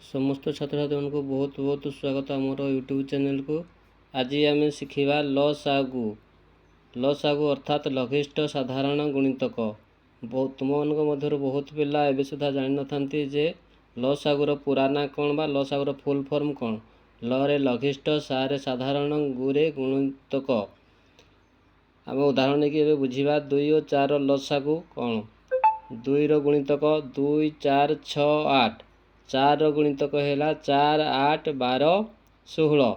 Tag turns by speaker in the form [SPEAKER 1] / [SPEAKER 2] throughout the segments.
[SPEAKER 1] समस्त छात्र छात्री को बहुत बहुत स्वागत आमर यूट्यूब चैनल को। आज आम शिखा लसागु अर्थात लघिष्ठ साधारण गुणितक। तुम मध्य बहुत पिला एवं सुधा जान न जे लसागुर पूरा ना कौन बा लसागुर फुल फॉर्म कौन। लरे लघिष्ठ सारे साधारण गुरे गुणितक। आम उदाहरण नहीं बुझा 2 और 4 लसागु कौन। 2 रो गुणितक 2 4 6 8। 4 रो गुणितक है 4 8 12 16।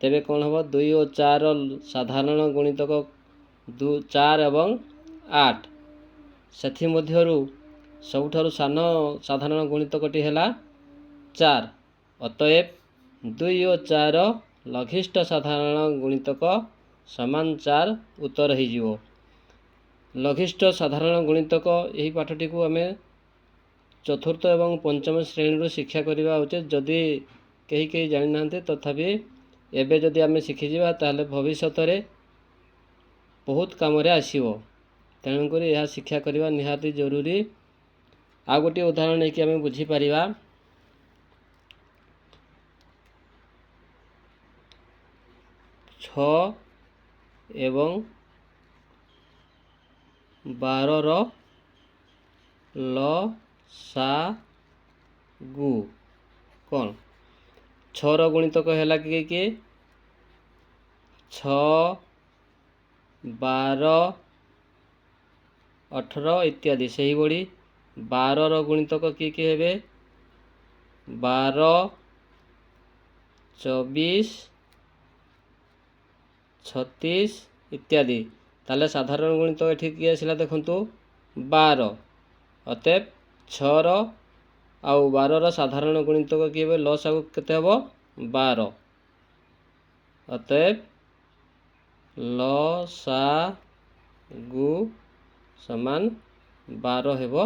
[SPEAKER 1] तेरे कौन हम 2 और 4 साधारण गुणितक 4 एवं 8। से सबुठारु सान साधारण गुणितकटी है 4। अतएव 2 और 4 लघिष्ठ साधारण गुणितक समान 4 उत्तर हो। लघिष्ठ साधारण गुणितक यही पाठटी को आम चतुर्थ एवं पंचम श्रेणी शिक्षा करवा उचित। जदि कहीं कहीं जानी ना तथापि एबे जदि आम शिखिजा ताले भविष्य में बहुत काम आसो। तेणुक यह शिक्षा करवा निहाती जरूरी। आ गोटे उदाहरण नहीं आम बुझीपर 6 एवं 12 लसागु कौन। 6 रो गुणितक है कि 6 12 18 इत्यादि। से ही बड़ी 12 रो गुणितक किए हे 12 24 36 इत्यादि। ताले साधारण गुणितक ठीक किए आसला देखु 12। अतएव 6 रो आउ 12 रो साधारण गुणितक किए लसागु केते हबो 12। अतएव लसागु समान 12 हेबो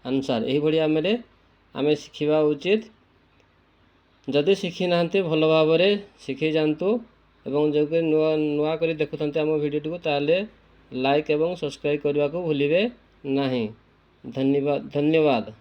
[SPEAKER 1] आंसर। यही भली आमे शिखिबा उचित। जदि शिखी नाहंती भल भाव शिखी जानतु एवं जो कि नुआ करी देखुथंते आम वीडियो को ताले लाइक एवं सब्सक्राइब करने को भूलिए नहीं। धन्यवाद।